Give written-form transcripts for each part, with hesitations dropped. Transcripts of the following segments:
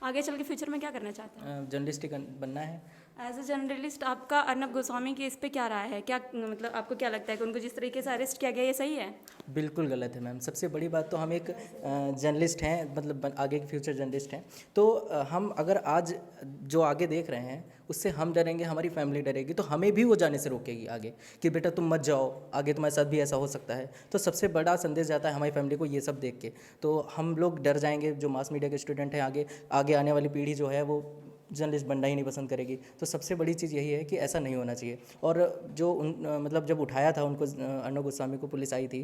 आगे चल के फ्यूचर में क्या करना चाहते हैं? जर्नलिस्ट ही बनना है। एज अ जर्नलिस्ट आपका अर्नब गोस्वामी की इस पे क्या राय है? क्या मतलब आपको क्या लगता है कि उनको जिस तरीके से अरेस्ट किया गया ये सही है? बिल्कुल गलत है मैम। सबसे बड़ी बात तो हम एक जर्नलिस्ट हैं, मतलब आगे के फ्यूचर जर्नलिस्ट हैं, तो हम अगर आज जो आगे देख रहे हैं उससे हम डरेंगे, हमारी फैमिली डरेगी, तो हमें भी वो जाने से रोकेगी आगे कि बेटा तुम मत जाओ, आगे तुम्हारे साथ भी ऐसा हो सकता है। तो सबसे बड़ा संदेश जाता है हमारी फैमिली को ये सब देख के, तो हम लोग डर जाएंगे। जो मास मीडिया के स्टूडेंट हैं, आगे आगे आने वाली पीढ़ी जो है वो जर्नलिस्ट बनना ही नहीं पसंद करेगी। तो सबसे बड़ी चीज़ यही है कि ऐसा नहीं होना चाहिए। और जो मतलब जब उठाया था उनको, अर्नब गोस्वामी को पुलिस आई थी,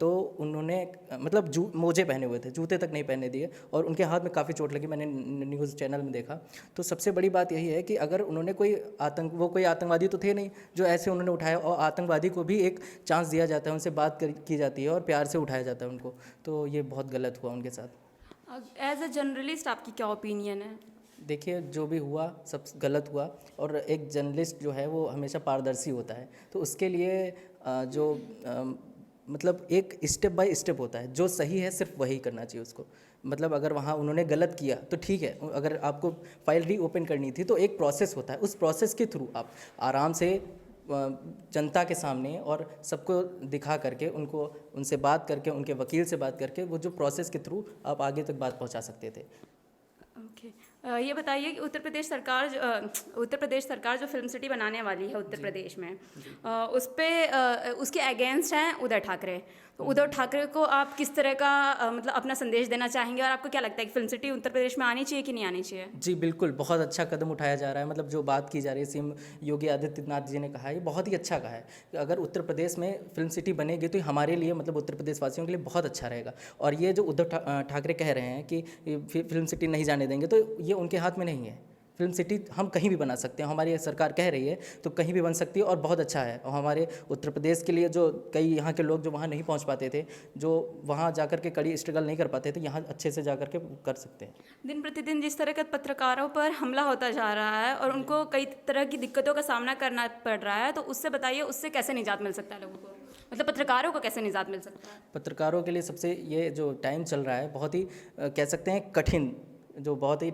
तो उन्होंने मतलब मोजे पहने हुए थे, जूते तक नहीं पहने दिए, और उनके हाथ में काफ़ी चोट लगी, मैंने न्यूज़ चैनल में देखा। तो सबसे बड़ी बात यही है कि अगर उन्होंने वो कोई आतंकवादी तो थे नहीं जो ऐसे उन्होंने उठाया, और आतंकवादी को भी एक चांस दिया जाता है, उनसे बात की जाती है और प्यार से उठाया जाता है उनको। तो ये बहुत गलत हुआ उनके साथ। एज अ जर्नलिस्ट आपकी क्या ओपिनियन है? देखिए, जो भी हुआ सब गलत हुआ, और एक जर्नलिस्ट जो है वो हमेशा पारदर्शी होता है। तो उसके लिए मतलब एक स्टेप बाय स्टेप होता है, जो सही है सिर्फ वही करना चाहिए उसको। मतलब अगर वहाँ उन्होंने गलत किया तो ठीक है, अगर आपको फाइल रीओपन करनी थी तो एक प्रोसेस होता है, उस प्रोसेस के थ्रू आप आराम से जनता के सामने और सबको दिखा करके, उनसे बात करके, उनके वकील से बात करके, वो जो प्रोसेस के थ्रू आप आगे तक बात पहुंचा सकते थे। ओके। ये बताइए कि उत्तर प्रदेश सरकार जो फिल्म सिटी बनाने वाली है उत्तर प्रदेश में, उस पे उसके अगेंस्ट हैं उद्धव ठाकरे। तो उद्धव ठाकरे को आप किस तरह का मतलब अपना संदेश देना चाहेंगे, और आपको क्या लगता है कि फिल्म सिटी उत्तर प्रदेश में आनी चाहिए कि नहीं आनी चाहिए? जी बिल्कुल, बहुत अच्छा कदम उठाया जा रहा है। मतलब जो बात की जा रही है, सीएम योगी आदित्यनाथ जी ने कहा है, ये बहुत ही अच्छा कहा है कि अगर उत्तर प्रदेश में फिल्म सिटी बनेगी तो हमारे लिए, मतलब उत्तर प्रदेश वासियों के लिए बहुत अच्छा रहेगा। और ये जो उद्धव ठाकरे कह रहे हैं कि फिल्म सिटी नहीं जाने देंगे, तो ये उनके हाथ में नहीं है। फिल्म सिटी हम कहीं भी बना सकते हैं, हमारी सरकार कह रही है तो कहीं भी बन सकती है, और बहुत अच्छा है। और हमारे उत्तर प्रदेश के लिए जो कई यहाँ के लोग जो वहाँ नहीं पहुँच पाते थे, जो वहाँ जाकर के कड़ी स्ट्रगल नहीं कर पाते थे, यहाँ अच्छे से जाकर के कर सकते हैं। दिन प्रतिदिन जिस तरह का पत्रकारों पर हमला होता जा रहा है और उनको कई तरह की दिक्कतों का सामना करना पड़ रहा है, तो उससे बताइए, उससे कैसे निजात मिल सकता है लोगों को? मतलब पत्रकारों को कैसे निजात मिल सकता है? पत्रकारों के लिए सबसे, ये जो टाइम चल रहा है बहुत ही कह सकते हैं कठिन, जो बहुत ही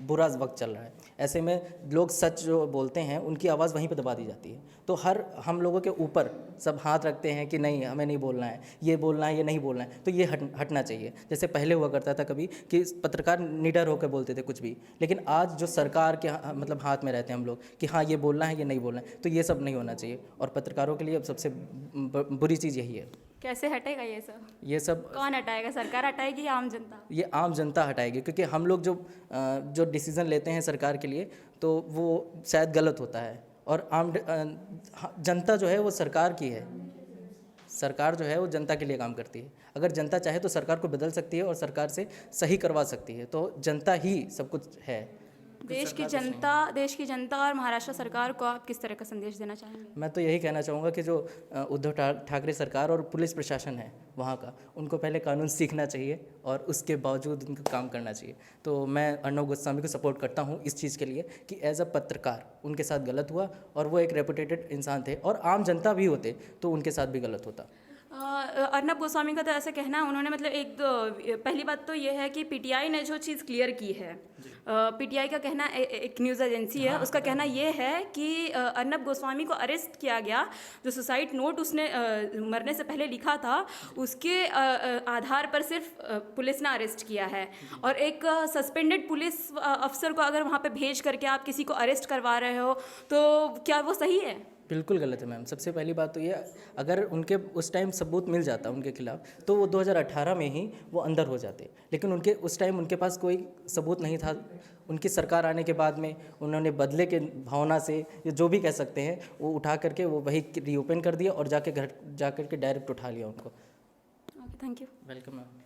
बुरा वक्त चल रहा है। ऐसे में लोग सच जो बोलते हैं उनकी आवाज़ वहीं पर दबा दी जाती है। तो हम लोगों के ऊपर सब हाथ रखते हैं कि नहीं, हमें नहीं बोलना है, ये बोलना है, ये नहीं बोलना है। तो ये हटना चाहिए। जैसे पहले हुआ करता था कभी कि पत्रकार निडर होकर बोलते थे कुछ भी, लेकिन आज जो सरकार के मतलब हाथ में रहते हैं हम लोग कि हाँ ये बोलना है, ये नहीं बोलना है, तो ये सब नहीं होना चाहिए। और पत्रकारों के लिए अब सबसे बुरी चीज़ यही है। कैसे हटेगा ये सब? ये सब कौन हटाएगा? सरकार हटाएगी या आम जनता? ये आम जनता हटाएगी, क्योंकि हम लोग जो डिसीज़न लेते हैं सरकार के लिए, तो वो शायद गलत होता है। और जनता जो है वो सरकार की है। सरकार जो है वो जनता के लिए काम करती है। अगर जनता चाहे तो सरकार को बदल सकती है और सरकार से सही करवा सकती है। तो जनता ही सब कुछ है। देश की जनता और महाराष्ट्र सरकार को आप किस तरह का संदेश देना चाहेंगे? मैं तो यही कहना चाहूँगा कि जो उद्धव ठाकरे सरकार और पुलिस प्रशासन है वहाँ का, उनको पहले कानून सीखना चाहिए और उसके बावजूद उनको काम करना चाहिए। तो मैं अर्नब गोस्वामी को सपोर्ट करता हूँ इस चीज़ के लिए कि एज अ पत्रकार उनके साथ गलत हुआ, और वो एक रेपुटेटेड इंसान थे, और आम जनता भी होते तो उनके साथ भी गलत होता। अर्नब गोस्वामी का तो ऐसे कहना है, उन्होंने मतलब पहली बात तो ये है कि पीटीआई ने जो चीज़ क्लियर की है, पीटीआई का कहना, एक न्यूज़ एजेंसी है, उसका कहना ये है कि अर्नब गोस्वामी को अरेस्ट किया गया, जो सुसाइड नोट उसने मरने से पहले लिखा था, उसके आधार पर सिर्फ पुलिस ने अरेस्ट किया है। और एक सस्पेंडेड पुलिस अफसर को अगर वहाँ पे भेज करके आप किसी को अरेस्ट करवा रहे हो, तो क्या वो सही है? बिल्कुल गलत है मैम। सबसे पहली बात तो ये, अगर उनके उस टाइम सबूत मिल जाता उनके खिलाफ, तो वो 2018 में ही वो अंदर हो जाते, लेकिन उस टाइम उनके पास कोई सबूत नहीं था। उनकी सरकार आने के बाद में उन्होंने बदले के भावना से, जो भी कह सकते हैं, वो उठा करके वो वही रीओपन कर दिया और जाकर के डायरेक्ट उठा लिया उनको। Okay, thank you. Welcome ma'am.